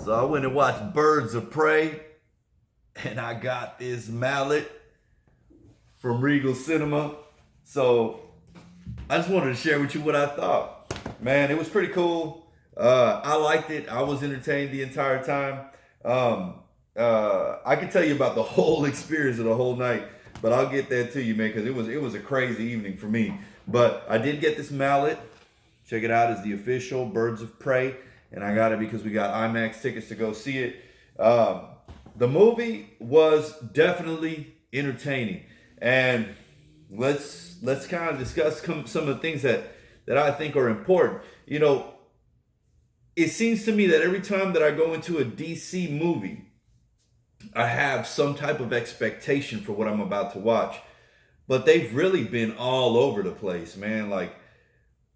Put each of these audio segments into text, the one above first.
So I went and watched Birds of Prey, and I got this Mallet from Regal Cinema. So I just wanted to share with you what I thought. Man, it was pretty cool. I liked it. I was entertained the entire time. I can tell you about the whole experience of the whole night, but I'll get that to you, man, because it was a crazy evening for me. But I did get this Mallet. Check it out. It's the official Birds of Prey, and I got it because we got IMAX tickets to go see it. The movie was definitely entertaining, and let's kind of discuss some of the things that I think are important. You know, it seems to me that every time that I go into a DC movie, I have some type of expectation for what I'm about to watch. But they've really been all over the place, man. Like,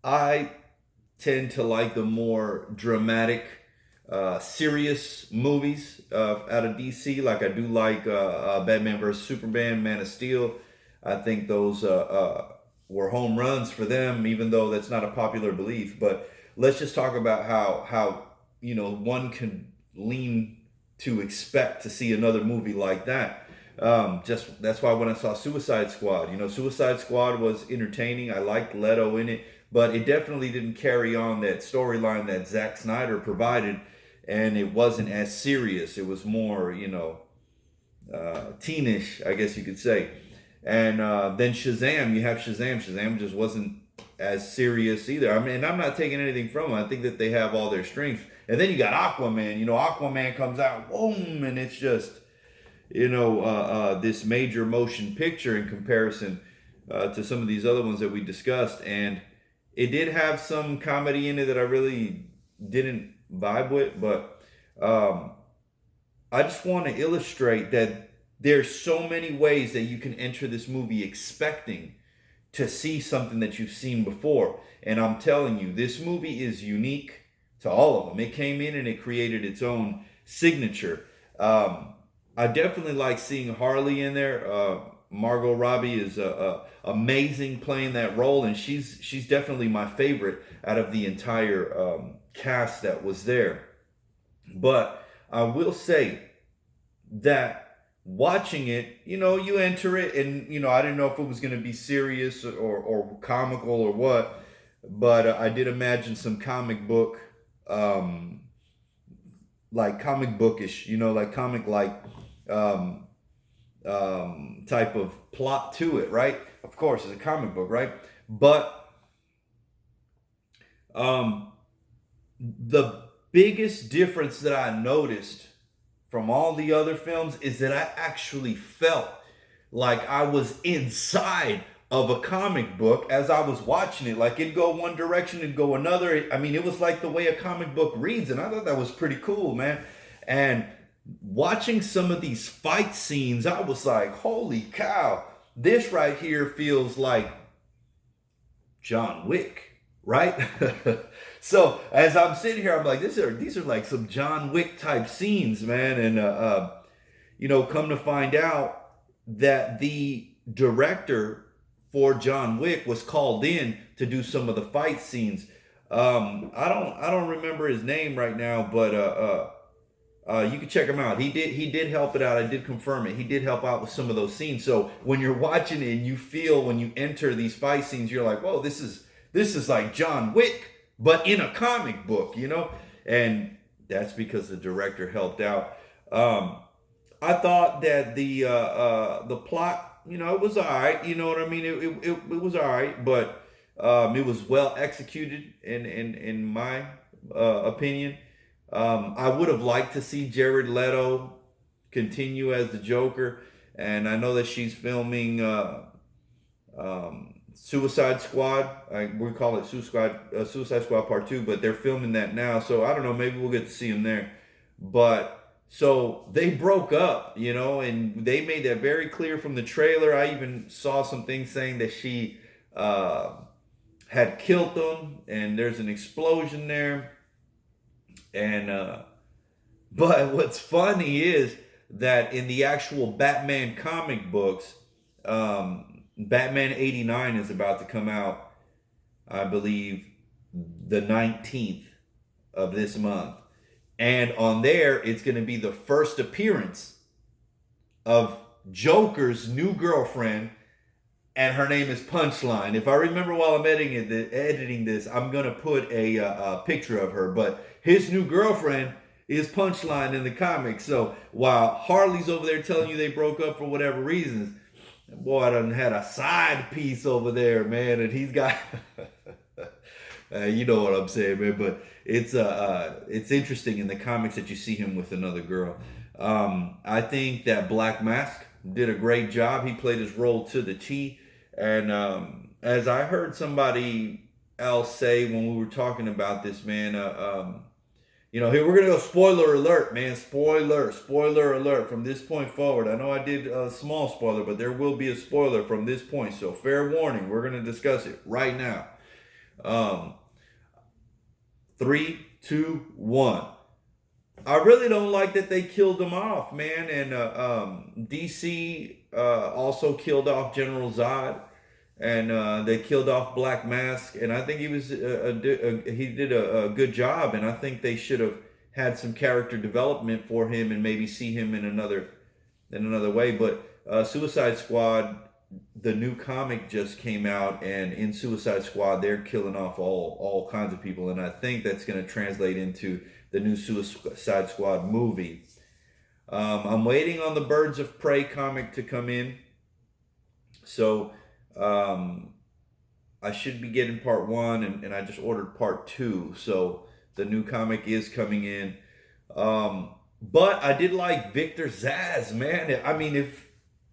I tend to like the more dramatic, serious movies out of DC. Like, I do like Batman vs. Superman, Man of Steel. I think those were home runs for them, even though that's not a popular belief. But let's just talk about how one can lean to expect to see another movie like that. Just that's why when I saw Suicide Squad, Suicide Squad was entertaining. I liked Leto in it, but it definitely didn't carry on that storyline that Zack Snyder provided, and it wasn't as serious. It was more, teenish, I guess you could say. And then Shazam, you have Shazam. Shazam just wasn't as serious either. I mean, I'm not taking anything from them. I think that they have all their strengths. And then you got Aquaman. Aquaman comes out, boom, and it's just, this major motion picture in comparison to some of these other ones that we discussed. And it did have some comedy in it that I really didn't vibe with. But I just want to illustrate that there's so many ways that you can enter this movie expecting to see something that you've seen before. And I'm telling you, this movie is unique to all of them. It came in and it created its own signature. I definitely like seeing Harley in there. Margot Robbie is amazing playing that role, and she's definitely my favorite out of the entire cast that was there. But I will say that watching it, you enter it, and I didn't know if it was going to be serious or comical or what, but I did imagine some comic book, like comic bookish, like comic type of plot to it, right? Of course, it's a comic book, right? But the biggest difference that I noticed from all the other films is that I actually felt like I was inside of a comic book as I was watching it. Like, it'd go one direction, it'd go another. I mean, it was like the way a comic book reads, and I thought that was pretty cool, man. And watching some of these fight scenes, I was like, holy cow, this right here feels like John Wick, right? So as I'm sitting here, I'm like, these are like some John Wick type scenes, man. And come to find out that the director for John Wick was called in to do some of the fight scenes. I don't remember his name right now, but you can check him out. He did help it out. I did confirm it. He did help out with some of those scenes. So when you're watching it and you feel when you enter these fight scenes, you're like, whoa, this is like John Wick, but in a comic book, and that's because the director helped out. I thought that the plot, it was all right. You know what I mean? It was all right, but it was well executed in my opinion. I would have liked to see Jared Leto continue as the Joker, and I know that she's filming Suicide Squad. We call it Suicide Squad Part 2, but they're filming that now. So I don't know, maybe we'll get to see him there. But so they broke up, and they made that very clear from the trailer. I even saw some things saying that she had killed them, and there's an explosion there. And but what's funny is that in the actual Batman comic books, Batman 89 is about to come out, I believe, the 19th of this month. And on there, it's going to be the first appearance of Joker's new girlfriend, and her name is Punchline. If I remember while I'm editing this, I'm going to put a picture of her. But his new girlfriend is Punchline in the comics. So while Harley's over there telling you they broke up for whatever reasons, boy, I done had a side piece over there, man, and he's got you know what I'm saying, man. But it's interesting in the comics that you see him with another girl. I think that Black Mask did a great job. He played his role to the T. And as I heard somebody else say when we were talking about this, man, here we're gonna go spoiler alert, man. Spoiler alert from this point forward. I know I did a small spoiler, but there will be a spoiler from this point. So fair warning, we're gonna discuss it right now. 3, 2, 1. I really don't like that they killed him off, man. And DC also killed off General Zod, and they killed off Black Mask. And I think he did a good job. And I think they should have had some character development for him and maybe see him in another way. But Suicide Squad, the new comic just came out, and in Suicide Squad they're killing off all kinds of people, and I think that's going to translate into the new Suicide Squad movie. I'm waiting on the Birds of Prey comic to come in, so I should be getting part 1, and I just ordered part 2, so the new comic is coming in. But I did like Victor Zsasz, man. I mean, if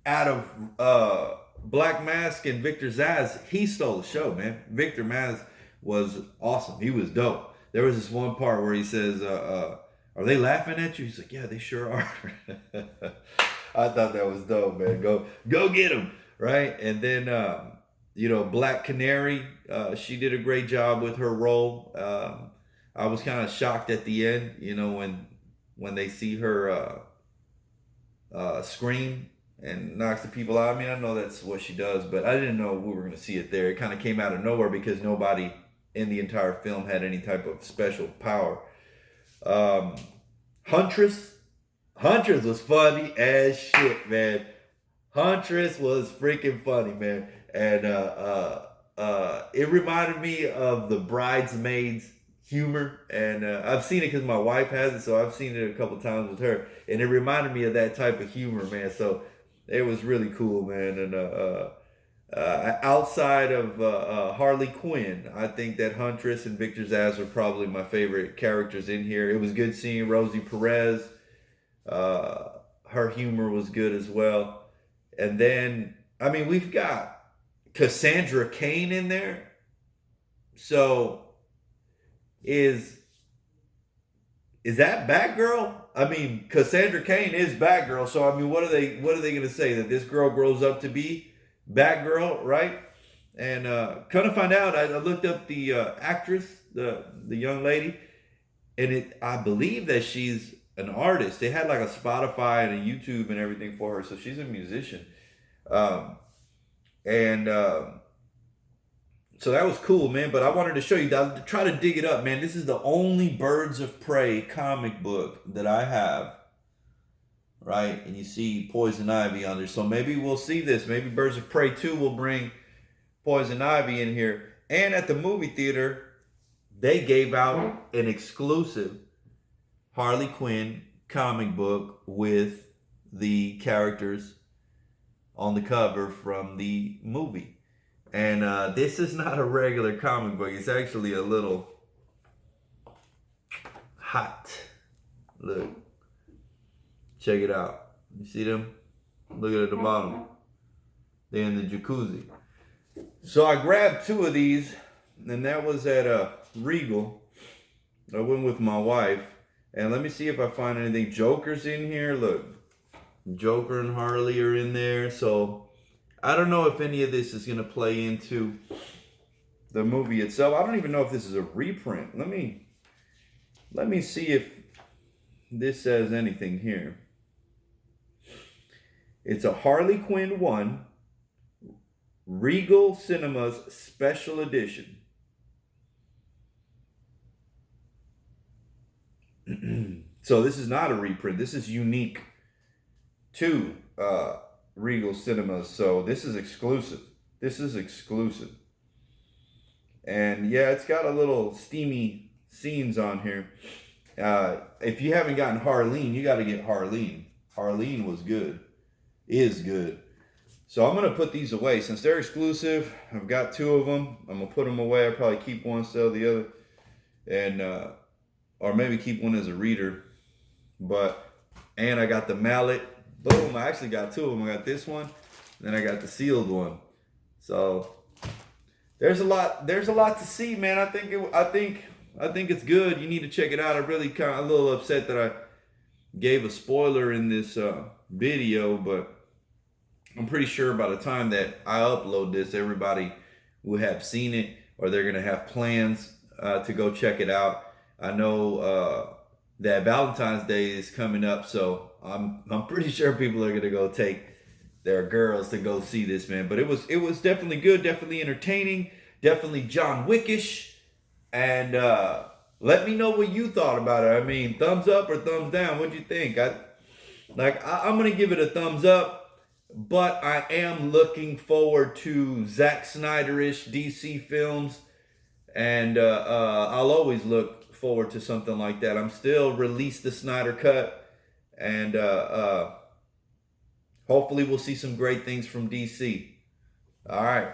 out of Black Mask and Victor Zsasz, he stole the show, man. Victor Zsasz was awesome. He was dope. There was this one part where he says, are they laughing at you? He's like, yeah, they sure are. I thought that was dope, man. Go get them, right? And then, Black Canary, she did a great job with her role. I was kind of shocked at the end, when they see her scream and knocks the people out. I mean, I know that's what she does, but I didn't know we were going to see it there. It kind of came out of nowhere because nobody in the entire film had any type of special power. Huntress was funny as shit, man. Huntress was freaking funny, man. And it reminded me of the Bridesmaids humor, and I've seen it because my wife has it, so I've seen it a couple times with her, and it reminded me of that type of humor, man. So it was really cool, man. And outside of Harley Quinn, I think that Huntress and Victor Zsasz are probably my favorite characters in here. It was good seeing Rosie Perez. Her humor was good as well. And then, I mean, we've got Cassandra Cain in there. So is that Batgirl? I mean, Cassandra Cain is Batgirl. So I mean, what are they going to say, that this girl grows up to be Batgirl, right? And kind of find out, I looked up the actress, the young lady, and I believe that she's an artist. They had like a Spotify and a YouTube and everything for her, so she's a musician. So that was cool, man. But I wanted to show you, try to dig it up, man. This is the only Birds of Prey comic book that I have, right? And you see Poison Ivy on there. So maybe we'll see this. Maybe Birds of Prey 2 will bring Poison Ivy in here. And at the movie theater, they gave out an exclusive Harley Quinn comic book with the characters on the cover from the movie. And this is not a regular comic book. It's actually a little hot. Look. Check it out. You see them? Look at the bottom. They're in the jacuzzi. So I grabbed 2 of these, and that was at Regal. I went with my wife. And let me see if I find anything. Joker's in here. Look. Joker and Harley are in there. So I don't know if any of this is going to play into the movie itself. I don't even know if this is a reprint. Let me see if this says anything here. It's a Harley Quinn 1 Regal Cinemas Special Edition. So this is not a reprint. This is unique to Regal Cinemas. So this is exclusive. This is exclusive. And yeah, it's got a little steamy scenes on here. If you haven't gotten Harleen, you got to get Harleen. Harleen was good. Is good. So I'm going to put these away. Since they're exclusive, I've got 2 of them. I'm going to put them away. I'll probably keep one, sell the other. And, or maybe keep one as a reader. And I got the Mallet. Boom, I actually got 2 of them. I got this one, then I got the sealed one. So there's a lot to see, man. I think it's good. You need to check it out. I'm really kind of a little upset that I gave a spoiler in this video, but I'm pretty sure by the time that I upload this, everybody will have seen it, or they're gonna have plans to go check it out. I know that Valentine's Day is coming up, so I'm pretty sure people are gonna go take their girls to go see this, man. But it was definitely good, definitely entertaining, definitely John Wickish, and let me know what you thought about it. I mean, thumbs up or thumbs down? What'd you think? I'm gonna give it a thumbs up. But I am looking forward to Zack Snyder-ish DC films. And I'll always look forward to something like that. I'm still release the Snyder Cut. And hopefully we'll see some great things from DC. All right.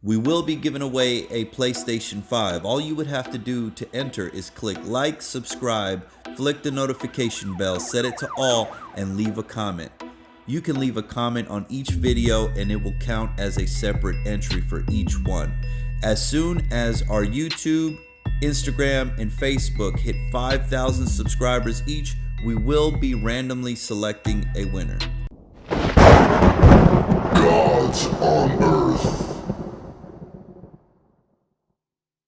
We will be giving away a PlayStation 5. All you would have to do to enter is click like, subscribe, flick the notification bell, set it to all, and leave a comment. You can leave a comment on each video and it will count as a separate entry for each one. As soon as our YouTube, Instagram, and Facebook hit 5,000 subscribers each, we will be randomly selecting a winner. Gods